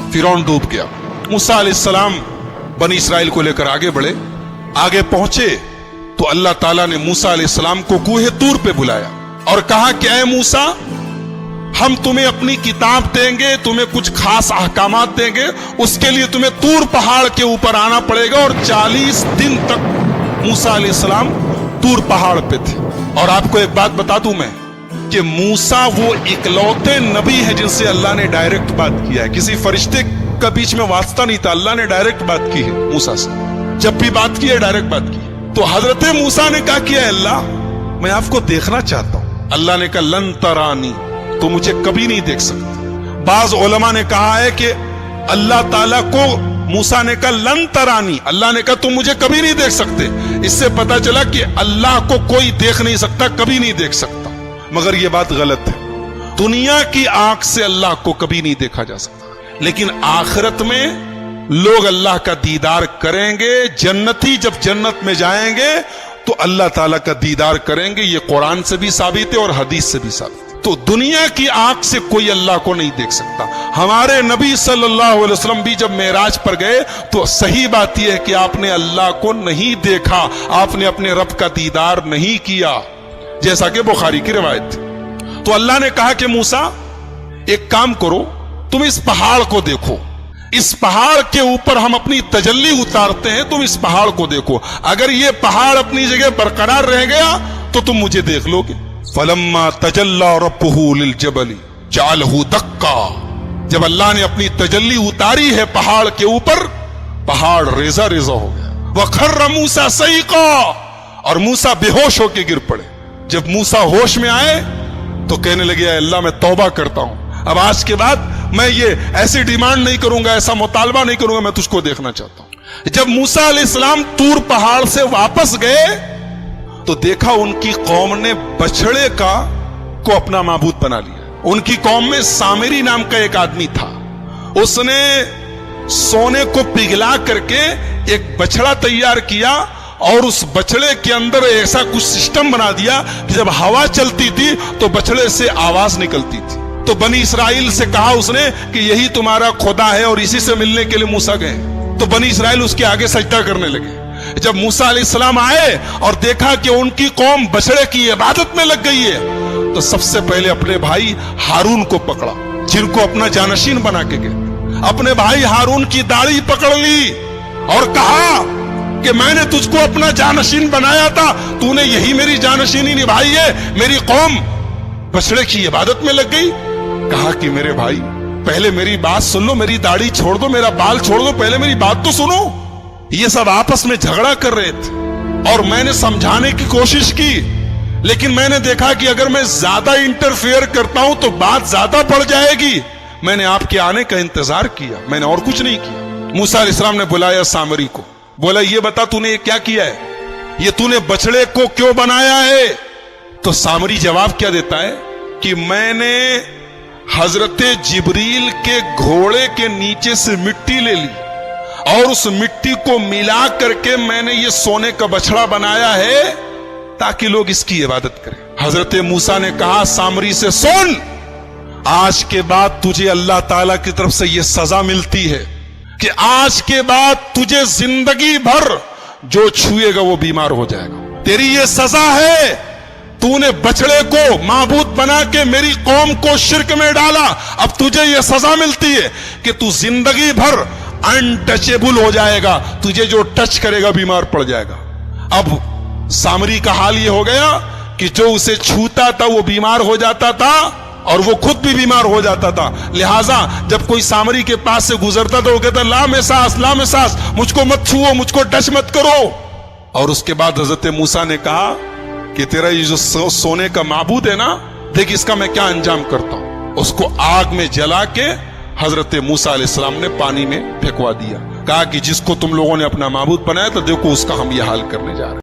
फिरौन डूब गया। मूसा अलैहिस्सलाम बनी इसराइल को लेकर आगे बढ़े। आगे पहुंचे तो अल्लाह ताला ने मूसा अलैहिस्सलाम को कूहे तूर पे बुलाया और कहा कि ऐ मूसा, हम तुम्हें अपनी किताब देंगे, तुम्हें कुछ खास अहकामात देंगे, उसके लिए तुम्हें तूर पहाड़ के ऊपर आना पड़ेगा। और 40 दिन तक मूसा अलैहिस्सलाम तूर पहाड़ पे थे। और आपको एक बात बता दूं मैं कि मूसा वो इकलौते नबी है जिनसे अल्लाह ने डायरेक्ट बात किया है। किसी फरिश्ते का बीच में वास्ता नहीं था, अल्लाह ने डायरेक्ट बात की है मूसा से। जब भी बात की है डायरेक्ट बात की है। तो हजरत मूसा ने कहा कि अल्लाह, मैं आपको देखना चाहता हूं। अल्लाह ने कहा लन तरानी, तो मुझे कभी नहीं देख सकते। बाज उलमा ने कहा है कि अल्लाह ताला को मूसा ने कहा लन तरानी, अल्लाह ने कहा तुम मुझे कभी नहीं देख सकते। इससे पता चला कि अल्लाह को कोई देख नहीं सकता, कभी नहीं देख सकता। मगर यह बात गलत है। दुनिया की आंख से अल्लाह को कभी नहीं देखा जा सकता, लेकिन आखिरत में लोग अल्लाह का दीदार करेंगे। जन्नती जब जन्नत में जाएंगे तो अल्लाह ताला का दीदार करेंगे। ये कुरान से भी साबित है और हदीस से भी साबित है। तो दुनिया की आंख से कोई अल्लाह को नहीं देख सकता। हमारे नबी सल्लल्लाहु अलैहि वसल्लम भी जब मेराज पर गए तो सही बात यह है कि आपने अल्लाह को नहीं देखा, आपने अपने रब का दीदार नहीं किया, जैसा कि बुखारी की रिवायत थी। तो अल्लाह ने कहा कि मूसा, एक काम करो, तुम इस पहाड़ को देखो, इस पहाड़ के ऊपर हम अपनी तजल्ली उतारते हैं, तुम इस पहाड़ को देखो। अगर ये पहाड़ अपनी जगह बरकरार रह गया तो तुम मुझे देख लोगे। फलम्मा तजल्ला रब्बुहु लिल जबली जअलहु दक्का, जब अल्लाह ने अपनी तजल्ली उतारी है पहाड़ के ऊपर, पहाड़ रेजा रेजा हो गया। वखर्र मूसा सईका, और मूसा बेहोश होकर गिर पड़े। जब मूसा होश में आए तो कहने लगे अल्लाह, मैं तौबा करता हूं, अब आज के बाद मैं ये ऐसी डिमांड नहीं करूंगा, ऐसा मुतालबा नहीं करूंगा, मैं तुझको देखना चाहता हूं। जब मूसा अलैहिस्सलाम तूर पहाड़ से वापस गए तो देखा उनकी कौम ने बछड़े को अपना माबूद बना लिया। उनकी कौम में सामिरी नाम का एक आदमी था, उसने सोने को पिघला करके एक बछड़ा तैयार किया और उस बछड़े के अंदर ऐसा कुछ सिस्टम बना दिया कि जब हवा चलती थी तो बछड़े से आवाज निकलती थी। तो बनी इसराइल से कहा उसने कि यही तुम्हारा खुदा है, और इसी से मिलने के लिए मूसा गए। तो बनी इसराइल उसके आगे सजदा करने लगे। जब मूसा अलैहिस्सलाम आए और देखा कि उनकी कौम बछड़े की इबादत में लग गई है, तो सबसे पहले अपने भाई हारून को पकड़ा, जिनको अपना जानशीन बना के गए। अपने भाई हारून की दाढ़ी पकड़ ली और कहा कि मैंने तुझको अपना जानशीन बनाया था, तूने यही मेरी जानशीनी निभाई है, मेरी कौम बछड़े की इबादत में लग गई। कहा कि मेरे भाई, पहले मेरी बात सुन लो, मेरी दाढ़ी छोड़ दो, मेरा बाल छोड़ दो, पहले मेरी बात तो सुनो। ये सब आपस में झगड़ा कर रहे थे और मैंने समझाने की कोशिश की, लेकिन मैंने देखा कि अगर मैं ज्यादा इंटरफेयर करता हूं तो बात ज्यादा बढ़ जाएगी। मैंने आपके आने का इंतजार किया, मैंने और कुछ नहीं किया। मूसा अलैहिस्सलाम ने बुलाया सामरी को, बोला ये बता तूने ये क्या किया है, ये तूने बछड़े को क्यों बनाया है? तो सामरी जवाब क्या देता है कि मैंने हजरत जिब्रील के घोड़े के नीचे से मिट्टी ले ली और उस मिट्टी को मिला करके मैंने ये सोने का बछड़ा बनाया है ताकि लोग इसकी इबादत करें। हजरत मूसा ने कहा सामरी से, सुन, आज के बाद तुझे अल्लाह ताला की तरफ से यह सजा मिलती है कि आज के बाद तुझे जिंदगी भर जो छुएगा वो बीमार हो जाएगा। तेरी ये सजा है, तूने बछड़े को माबूद बना के मेरी कौम को शिर्क में डाला। अब तुझे यह सजा मिलती है कि तू जिंदगी भर अनटचेबल हो जाएगा, तुझे जो टच करेगा बीमार पड़ जाएगा। अब सामरी का हाल यह हो गया कि जो उसे छूता था वो बीमार हो जाता था और वो खुद भी बीमार हो जाता था। लिहाजा जब कोई सामरी के पास से गुजरता था वो कहता ला में सांस, मुझको मत छुओ, मुझको टच मत करो। और उसके बाद हजरत मूसा ने कहा कि तेरा ये जो सोने का माबूद है ना, देख इसका मैं क्या अंजाम करता हूं। उसको आग में जला के हजरत मूसा अलैहिस्सलाम ने पानी में फेंकवा दिया। कहा कि जिसको तुम लोगों ने अपना माबूद बनाया तो देखो उसका हम ये हाल करने जा रहे हैं।